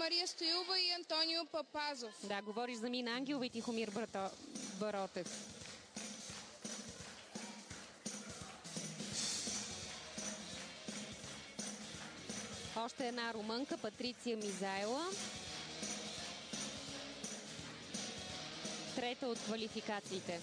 Мария Стоилова и Антонио Папазов. Да, говориш за Мина Ангелова и Тихомир Баротев. Още една румънка, Патриция Мизайла. Трета от квалификациите.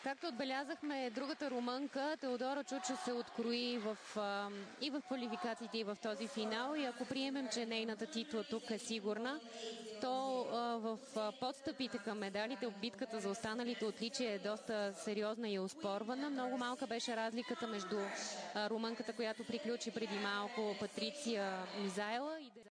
Както отбелязахме, другата румънка, Теодора Чуча, се открои и в квалификациите, и в този финал. И ако приемем, че нейната титла тук е сигурна, то в подстъпите към медалите, битката за останалите отличия е доста сериозна и оспорвана. Много малка беше разликата между румънката, която приключи преди малко, Патриция Мизайла, и